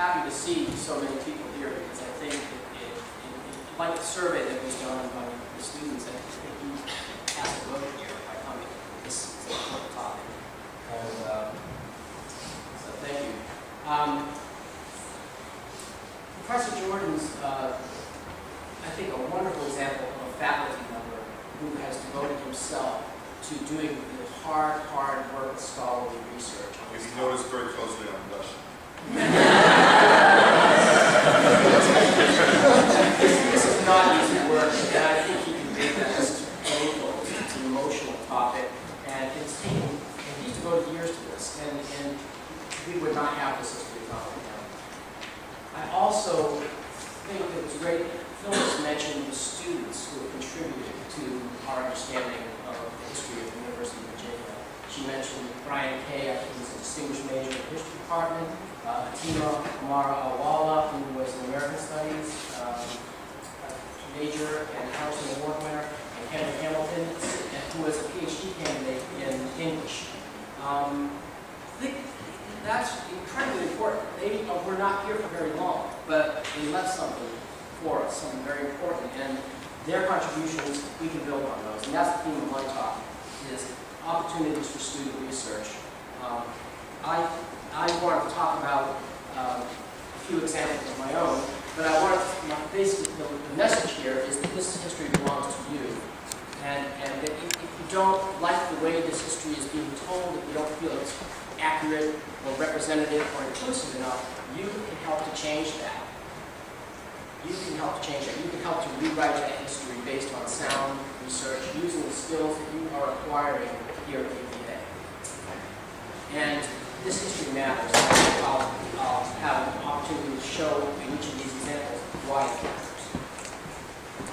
happy to see so many people here because I think like the survey that was done by the students, I think you have to vote here by coming. This is an important topic. And, so thank you. Professor Jordan's, I think, a wonderful example of a faculty member who has devoted himself to doing the hard work of scholarly research. If you notice very closely on blush. This is not easy work, and I think he can make that. This is painful. It's an emotional topic, and it's taken, and he's devoted years to this, and we would not have this history without him. I also think it was great that Phyllis mentioned the students who have contributed to our understanding of the history of the University of Virginia. She mentioned Brian Kay, I think he's a distinguished major in the history department, Atima Amara Awala, who was an American Studies major and Harrison Award winner, and Henry Hamilton, who was a PhD candidate in English. I think that's incredibly important. They were not here for very long, but they left something for us, something very important, and their contributions, we can build on those. And that's the theme of my talk, is opportunities for student research. I wanted to talk about a few examples of my own, but I wanted to, basically, the message here is that this history belongs to you, and that if you don't like the way this history is being told, if you don't feel it's accurate or representative or inclusive enough, you can help to change that. You can help to change that. You can help to rewrite that history based on sound research, using the skills that you are acquiring here at UVA. And this history matters. I'll have an opportunity to show in each of these examples why it matters.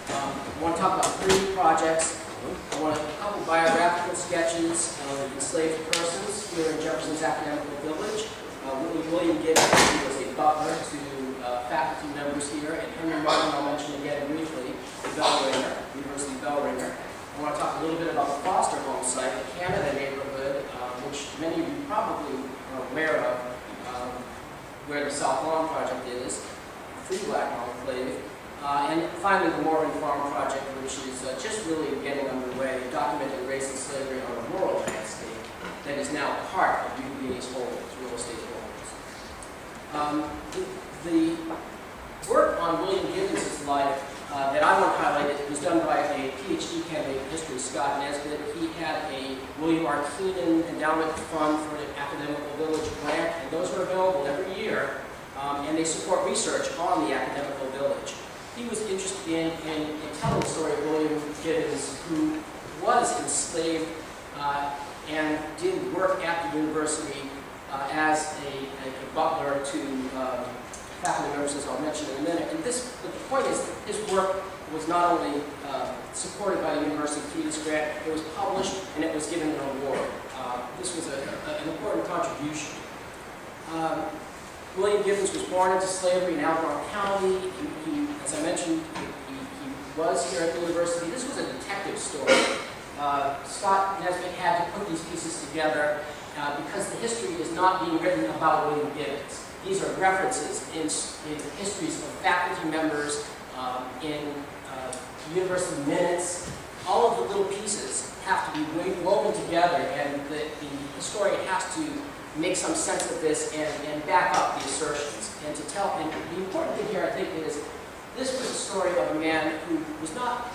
I want to talk about 3 projects. I want a couple biographical sketches of enslaved persons here in Jefferson's Academical Village. William Gibbons, who was a butler to faculty members here, and Henry Martin, I'll mention again briefly, the bell ringer, University bell ringer. I want to talk a little bit about the Foster Home site, the Canada neighborhood, which many of you probably are aware of, where the South Lawn Project is, Free Black Enclave, and finally the Morgan Farm Project, which is just really getting underway, documenting race and slavery on a rural landscape that is now part of UVA's holdings, real estate holdings. The work on William Gibbons' life that I want to highlight was done by a PhD candidate in history, Scot. He had a William R. Keenan Endowment Fund for the Academical Village grant, and those are available every year, and they support research on the Academical Village. He was interested in telling the story of William Gibbons, who was enslaved and did work at the university as a butler to faculty members, as I'll mention in a minute. And but the point is that his work was not only supported by the university through this grant, it was published and it was given an award. This was an important contribution. William Gibbons was born into slavery in Albemarle County. As I mentioned, he was here at the university. This was a detective story. Scott Nesbitt had to put these pieces together because the history is not being written about William Gibbons. These are references in histories of faculty members, in university minutes. All of the little pieces have to be woven together, and the historian has to make some sense of this and back up the assertions. And to tell, and the important thing here, I think, is this was a story of a man who was not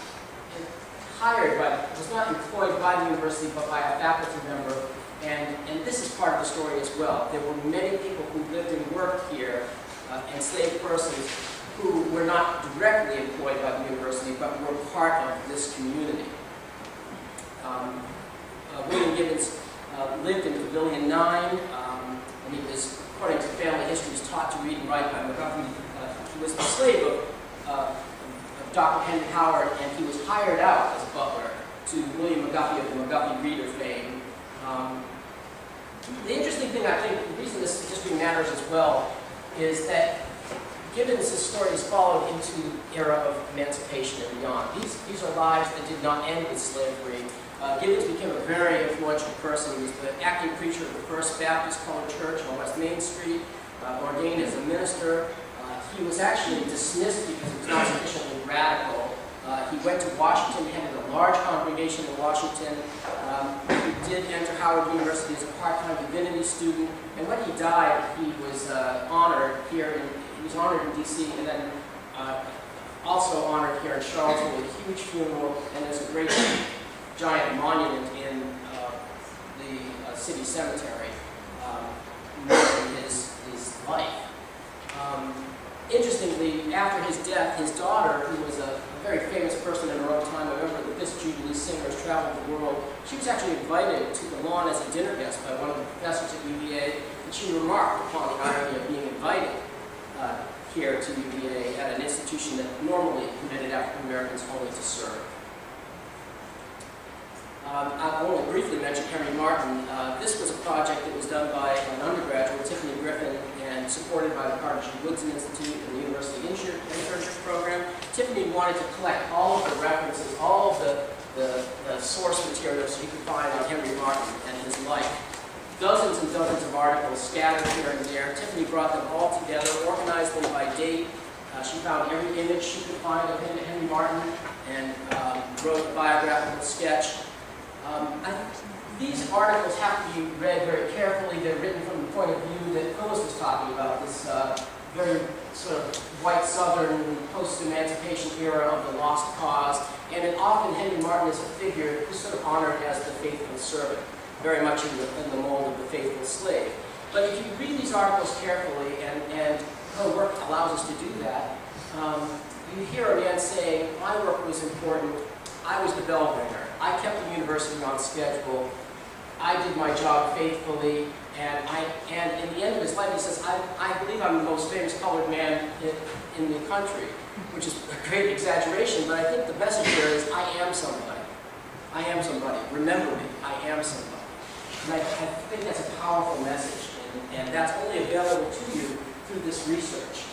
was not employed by the university, but by a faculty member. And this is part of the story as well. There were many people who lived and worked here, enslaved persons, who were not directly employed by the university, but were part of this community. William Gibbons lived in Pavilion 9, and he was, according to family history, was taught to read and write by McGuffey. He was the slave of Dr. Henry Howard, and he was hired out as a butler to William McGuffey of the McGuffey Reader fame. The interesting thing, I think, the reason this history matters as well, is that Gibbons' story is followed into the era of emancipation and beyond. These are lives that did not end with slavery. Gibbons became a very influential person. He was the acting preacher of the First Baptist Colored Church on West Main Street. ordained as a minister. He was actually dismissed because he was not sufficiently radical. He went to Washington, headed a large congregation in Washington. He did enter Howard University as a part-time divinity student, and when he died, he was honored here. He was honored in D.C. and then also honored here in Charlottesville with a huge funeral, and there's a great giant monument in the city cemetery marking his life. Interestingly, after his death, his daughter, who was a very famous person in her own time, a member of the Fisk Jubilee Singers, traveled the world. She was actually invited to the lawn as a dinner guest by one of the professors at UVA, and she remarked upon the irony of being invited here to UVA at an institution that normally permitted African Americans only to serve. I'll only briefly mention Henry Martin. This was a project that was done by an undergraduate, Tiffany Griffin, and supported by the Carnegie Woodson Institute and the University Internship Program. Tiffany wanted to collect all of the references, all of the source materials you could find on Henry Martin and his life. Dozens and dozens of articles scattered here and there. Tiffany brought them all together, organized them by date. She found every image she could find of Henry Martin and wrote a biographical sketch. These articles have to be read very carefully. They're written from the point of view that Phyllis was talking about, this very sort of white Southern post-emancipation era of the lost cause. And often Henry Martin is a figure who's sort of honored as the faithful servant, very much in the mold of the faithful slave. But if you read these articles carefully, and her work allows us to do that, you hear a man saying, my work was important, I was the bell ringer, I kept the university on schedule, I did my job faithfully, and in the end of his life he says, I believe I'm the most famous colored man in the country, which is a great exaggeration, but I think the message here is, I am somebody. I am somebody. Remember me. I am somebody. And I think that's a powerful message, and that's only available to you through this research.